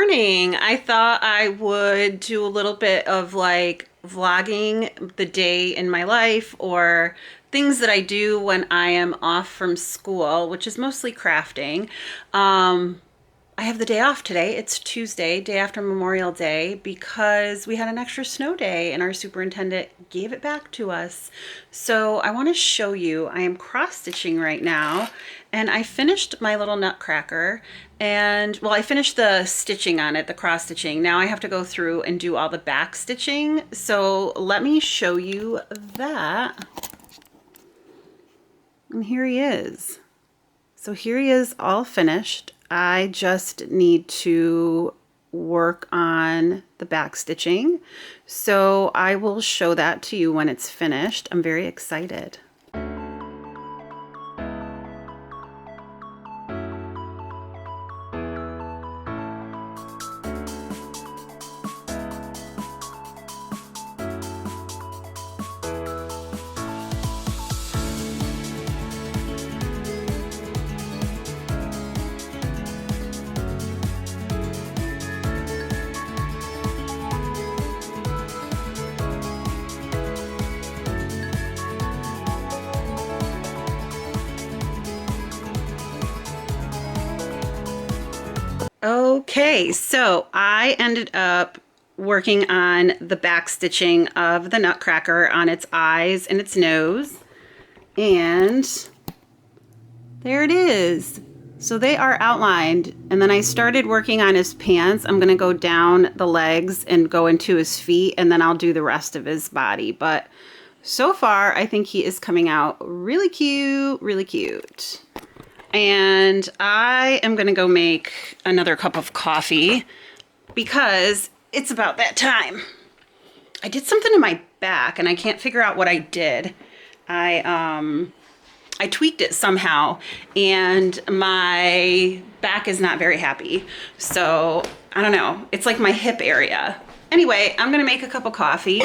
morning. I thought I would do a little bit of like vlogging the day in my life or things that I do when I am off from school, which is mostly crafting. Um, I have the day off today. It's Tuesday, day after Memorial Day, because we had an extra snow day and our superintendent gave it back to us. So I want to show you, I am cross stitching right now, and I finished my little nutcracker, and well, I finished the stitching on it, the cross stitching. Now I have to go through and do all the back stitching. So let me show you that. And here he is. So here he is all finished. I just need to work on the back stitching. So I will show that to you when it's finished. I'm very excited. Okay, so I ended up working on the back stitching of the nutcracker on its eyes and its nose, and there it is. So they are outlined, and then I started working on his pants. I'm gonna go down the legs and go into his feet, and then I'll do the rest of his body. But so far, I think he is coming out really cute, really cute. And I am gonna go make another cup of coffee because it's about that time. I did something to my back and I can't figure out what I did. I tweaked it somehow and my back is not very happy. So I don't know, it's like my hip area. Anyway, I'm gonna make a cup of coffee.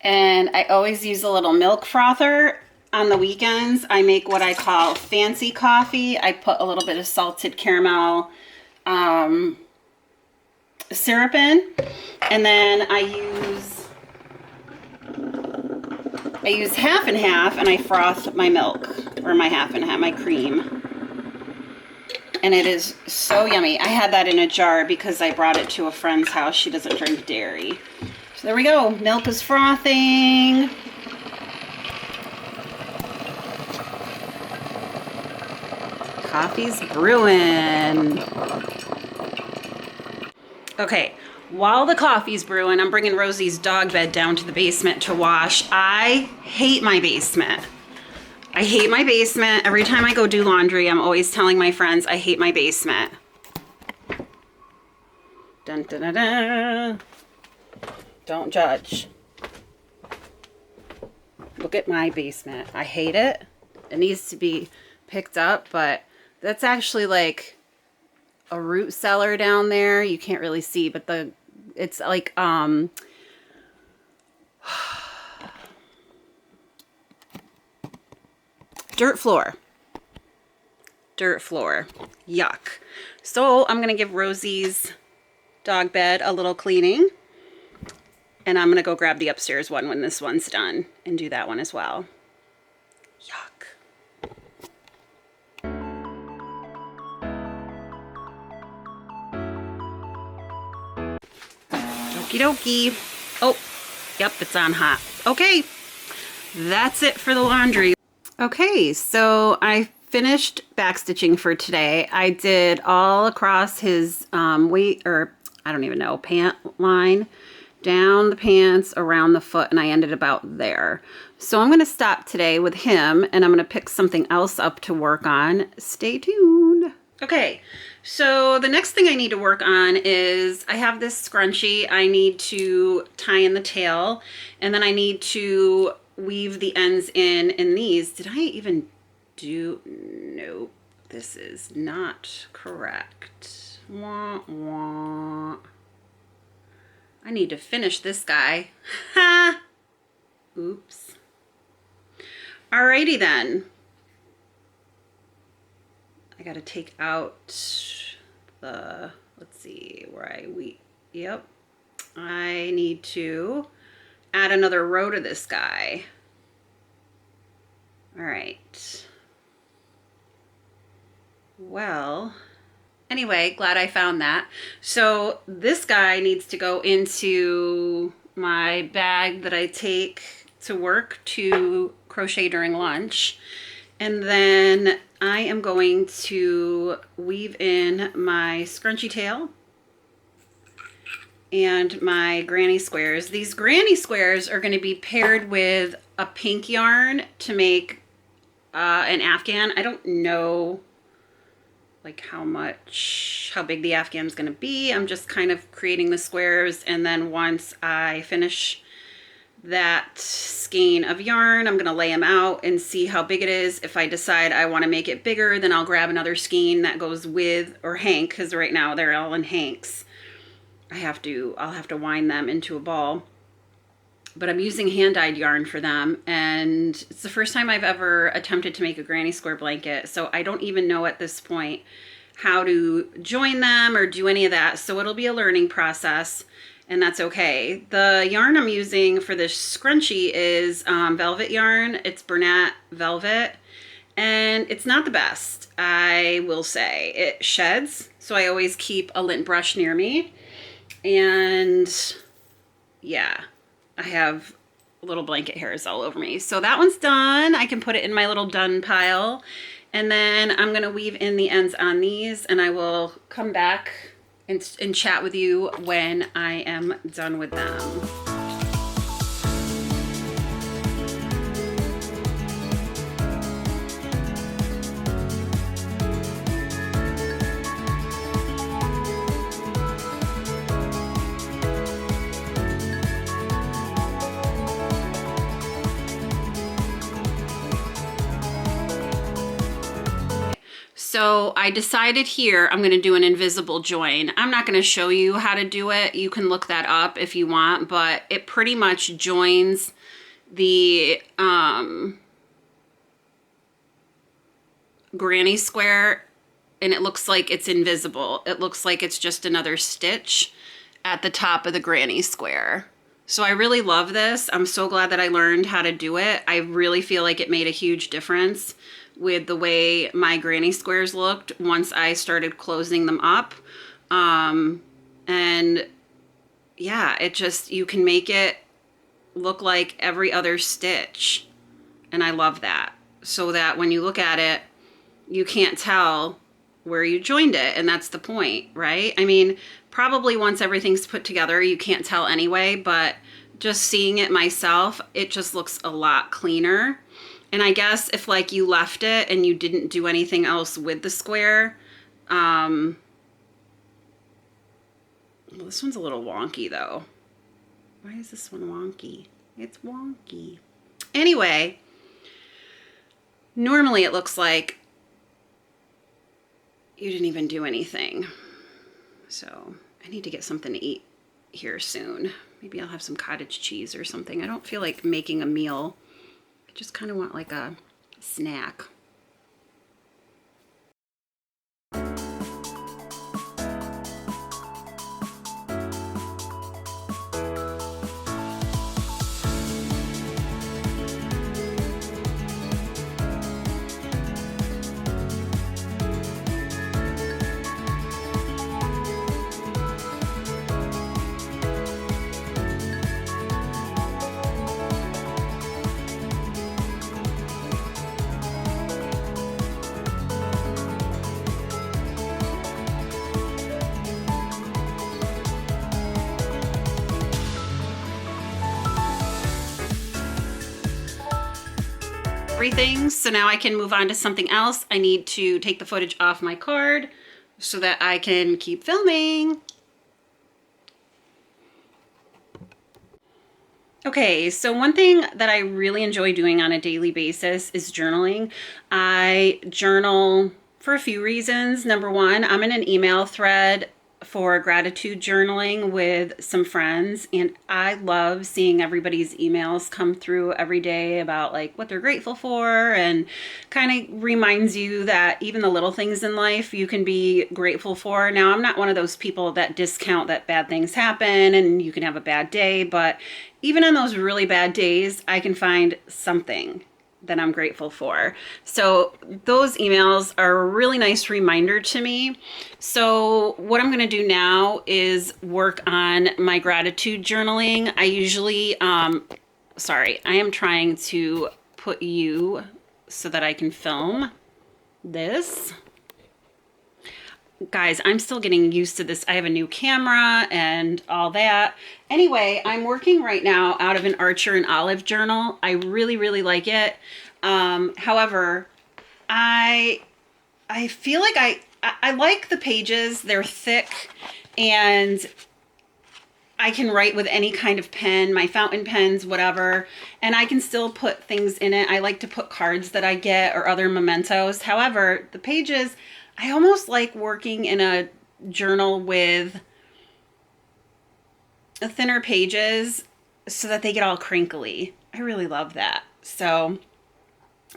And I always use a little milk frother. On the weekends, I make what I call fancy coffee. I put a little bit of salted caramel syrup in, and then I use half and half, and I froth my milk, or my half and half, my cream. And it is so yummy. I had that in a jar because I brought it to a friend's house. She doesn't drink dairy. So there we go. Milk is frothing. Coffee's brewing. Okay, while the coffee's brewing, I'm bringing Rosie's dog bed down to the basement to wash. I hate my basement. I hate my basement. Every time I go do laundry, I'm always telling my friends I hate my basement. Dun, dun, dun, dun. Don't judge. Look at my basement. I hate it. It needs to be picked up, but that's actually like a root cellar down there. You can't really see, but it's like dirt floor. Dirt floor. Yuck. So I'm gonna give Rosie's dog bed a little cleaning. And I'm gonna go grab the upstairs one when this one's done and do that one as well. Yuck. Okie dokie. Oh, yep, it's on hot. Okay, that's it for the laundry. Okay, so I finished backstitching for today. I did all across his pant line, down the pants, around the foot, and I ended about there. So I'm going to stop today with him, and I'm going to pick something else up to work on. Stay tuned. Okay, so the next thing I need to work on is I have this scrunchie I need to tie in the tail, and then I need to weave the ends in these. Did I even do? Nope, this is not correct. Wah, wah. I need to finish this guy. Ha! Oops. Alrighty then. I got to take out the, let's see where yep. I need to add another row to this guy. All right. Well, anyway, glad I found that. So this guy needs to go into my bag that I take to work to crochet during lunch. And then I am going to weave in my scrunchy tail and my granny squares. These granny squares are going to be paired with a pink yarn to make an Afghan. I don't know like how big the Afghan is going to be. I'm just kind of creating the squares, and then once I finish that skein of yarn, I'm going to lay them out and see how big it is. If I decide I want to make it bigger, then I'll grab another skein that goes with, or hank, because right now they're all in hanks. I'll have to wind them into a ball. But I'm using hand-dyed yarn for them, and it's the first time I've ever attempted to make a granny square blanket, so I don't even know at this point how to join them or do any of that, so it'll be a learning process, and that's okay. The yarn I'm using for this scrunchie is velvet yarn. It's Bernat Velvet, and it's not the best, I will say. It sheds, so I always keep a lint brush near me, and yeah. I have little blanket hairs all over me. So that one's done. I can put it in my little done pile. And then I'm going to weave in the ends on these, and I will come back and chat with you when I am done with them. So I decided here I'm going to do an invisible join. I'm not going to show you how to do it. You can look that up if you want, but it pretty much joins the granny square, and it looks like it's invisible. It looks like it's just another stitch at the top of the granny square. So I really love this. I'm so glad that I learned how to do it. I really feel like it made a huge difference with the way my granny squares looked once I started closing them up. And yeah, it just, you can make it look like every other stitch. And I love that. So that when you look at it, you can't tell where you joined it. And that's the point, right? I mean, probably once everything's put together, you can't tell anyway, but just seeing it myself, it just looks a lot cleaner. And I guess if like you left it and you didn't do anything else with the square, well, this one's a little wonky though. Why is this one wonky? It's wonky. Anyway, normally it looks like you didn't even do anything. So I need to get something to eat here soon. Maybe I'll have some cottage cheese or something. I don't feel like making a meal. I just kind of want like a snack. Everything, so now I can move on to something else. I need to take the footage off my card so that I can keep filming. Okay, so one thing that I really enjoy doing on a daily basis is journaling. I journal for a few reasons. Number one, I'm in an email thread for gratitude journaling with some friends, and I love seeing everybody's emails come through every day about like what they're grateful for, and kind of reminds you that even the little things in life you can be grateful for. Now, I'm not one of those people that discount that bad things happen and you can have a bad day, but even on those really bad days, I can find something that I'm grateful for. So those emails are a really nice reminder to me. So what I'm going to do now is work on my gratitude journaling. I usually, sorry, I am trying to put you so that I can film this. Guys, I'm still getting used to this. I have a new camera and all that. Anyway, I'm working right now out of an Archer and Olive journal. I really, really like it. However, I feel like I like the pages. They're thick and I can write with any kind of pen, my fountain pens, whatever, and I can still put things in it. I like to put cards that I get or other mementos. However, the pages, I almost like working in a journal with thinner pages so that they get all crinkly. I really love that. So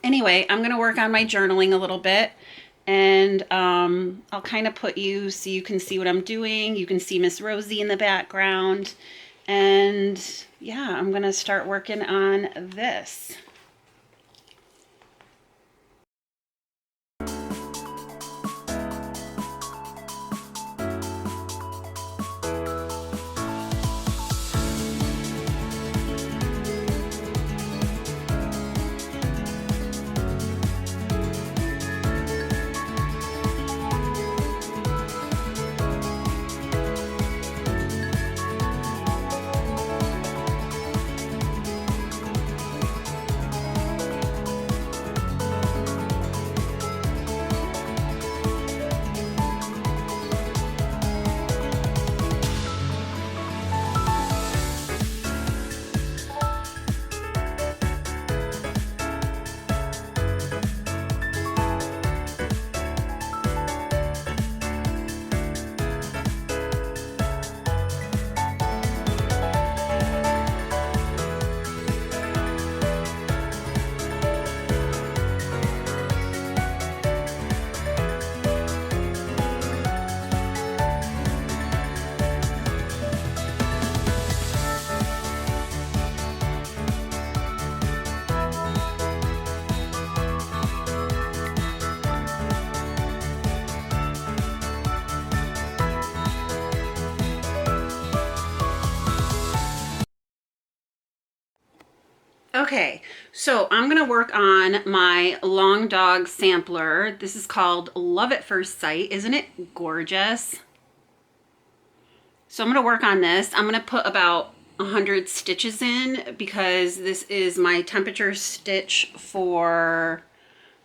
anyway, I'm going to work on my journaling a little bit, and I'll kind of put you so you can see what I'm doing. You can see Miss Rosie in the background. And yeah, I'm going to start working on this. Okay, so I'm going to work on my long dog sampler. This is called Love at First Sight. Isn't it gorgeous? So I'm going to work on this. I'm going to put about 100 stitches in because this is my temperature stitch for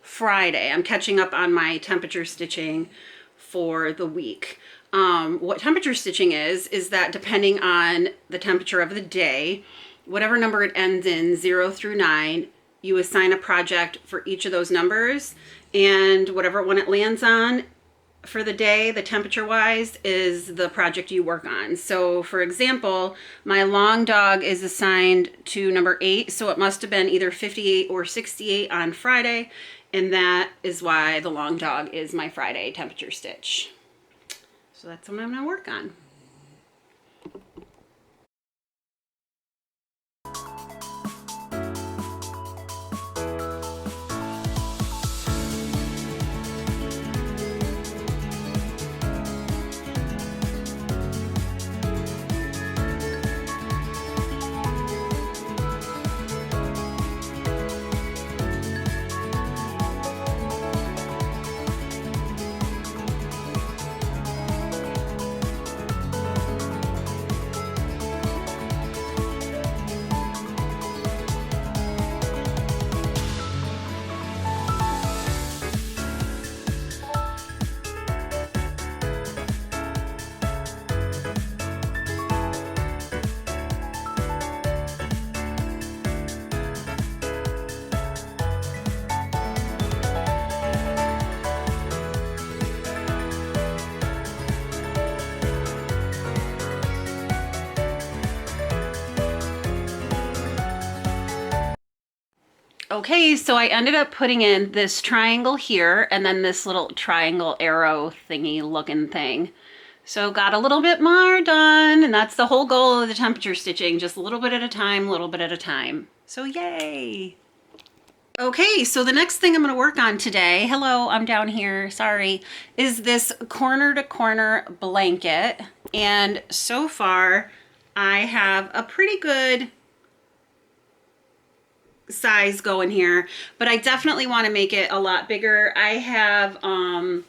Friday. I'm catching up on my temperature stitching for the week. What temperature stitching is that depending on the temperature of the day, whatever number it ends in, 0 through 9, you assign a project for each of those numbers, and whatever one it lands on for the day, the temperature-wise, is the project you work on. So, for example, my long dog is assigned to number 8, so it must have been either 58 or 68 on Friday, and that is why the long dog is my Friday temperature stitch. So that's what I'm going to work on. Okay, so I ended up putting in this triangle here and then this little triangle arrow thingy looking thing. So got a little bit more done, and that's the whole goal of the temperature stitching, just a little bit at a time, little bit at a time. So yay! Okay, so the next thing I'm going to work on today, hello, I'm down here, sorry, is this corner to corner blanket. And so far, I have a pretty good size going here, but I definitely want to make it a lot bigger. I have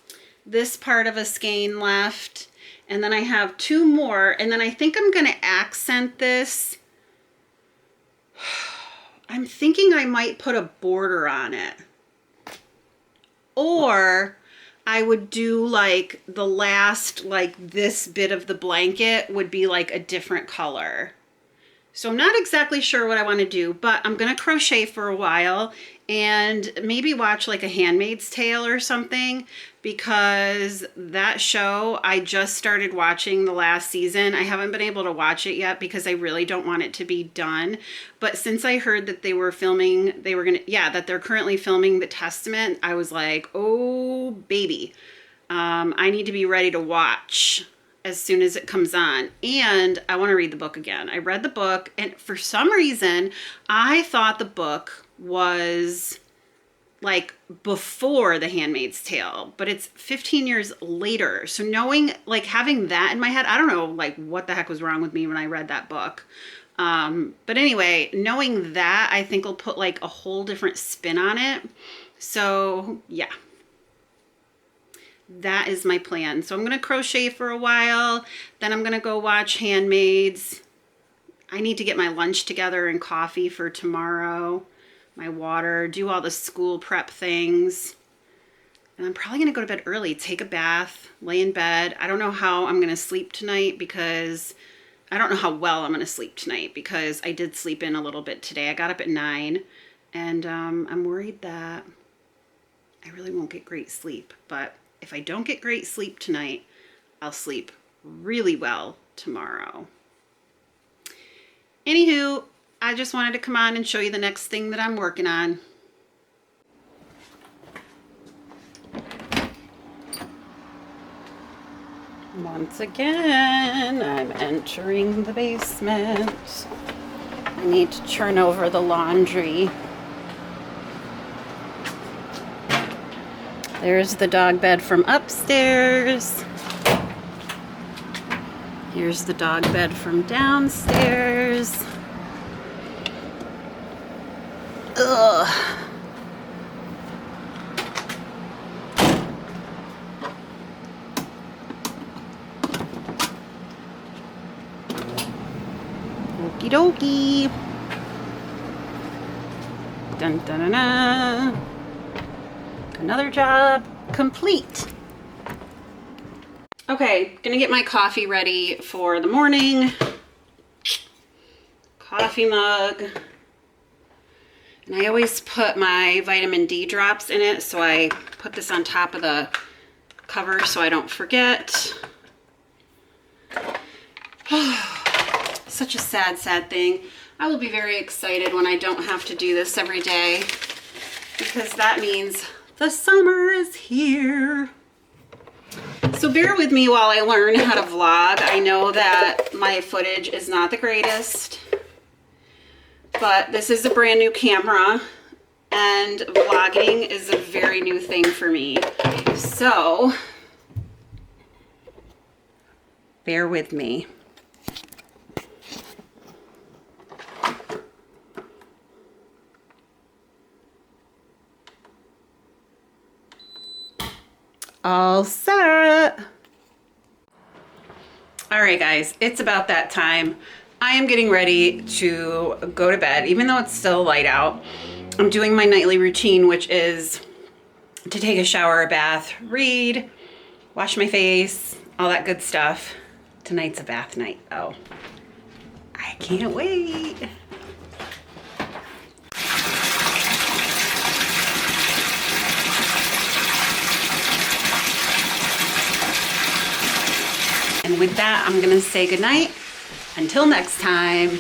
this part of a skein left, and then I have 2 more, and then I think I'm going to accent this. I'm thinking I might put a border on it, or I would do like the last, like this bit of the blanket would be like a different color. So I'm not exactly sure what I want to do, but I'm going to crochet for a while and maybe watch like a Handmaid's Tale or something, because that show, I just started watching the last season. I haven't been able to watch it yet because I really don't want it to be done. But since I heard that they were filming, that they're currently filming The Testament, I was like, oh baby, I need to be ready to watch as soon as it comes on. And I want to read the book again. I read the book, and for some reason I thought the book was like before The Handmaid's Tale, but it's 15 years later. So knowing, like having that in my head, I don't know like what the heck was wrong with me when I read that book. But anyway, knowing that, I think will put like a whole different spin on it. So yeah. That is my plan. So I'm going to crochet for a while. Then I'm going to go watch Handmaids. I need to get my lunch together and coffee for tomorrow. My water, do all the school prep things. And I'm probably going to go to bed early, take a bath, lay in bed. I don't know how I'm going to sleep tonight because I don't know how well I'm going to sleep tonight because I did sleep in a little bit today. I got up at 9 and I'm worried that I really won't get great sleep. But if I don't get great sleep tonight, I'll sleep really well tomorrow. Anywho, I just wanted to come on and show you the next thing that I'm working on. Once again, I'm entering the basement. I need to turn over the laundry. There's the dog bed from upstairs. Here's the dog bed from downstairs. Ugh. Okie dokie. Dun dun dun dun. Another job complete. Okay, gonna get my coffee ready for the morning. Coffee mug. And I always put my vitamin D drops in it, so I put this on top of the cover so I don't forget. Such a sad, sad thing. I will be very excited when I don't have to do this every day, because that means the summer is here. So bear with me while I learn how to vlog. I know that my footage is not the greatest, but this is a brand new camera and vlogging is a very new thing for me. So bear with me. All set. All right, guys, it's about that time. I am getting ready to go to bed, even though it's still light out. I'm doing my nightly routine, which is to take a shower, a bath, read, wash my face, all that good stuff. Tonight's a bath night. Oh, I can't wait. And with that, I'm gonna say goodnight. Until next time.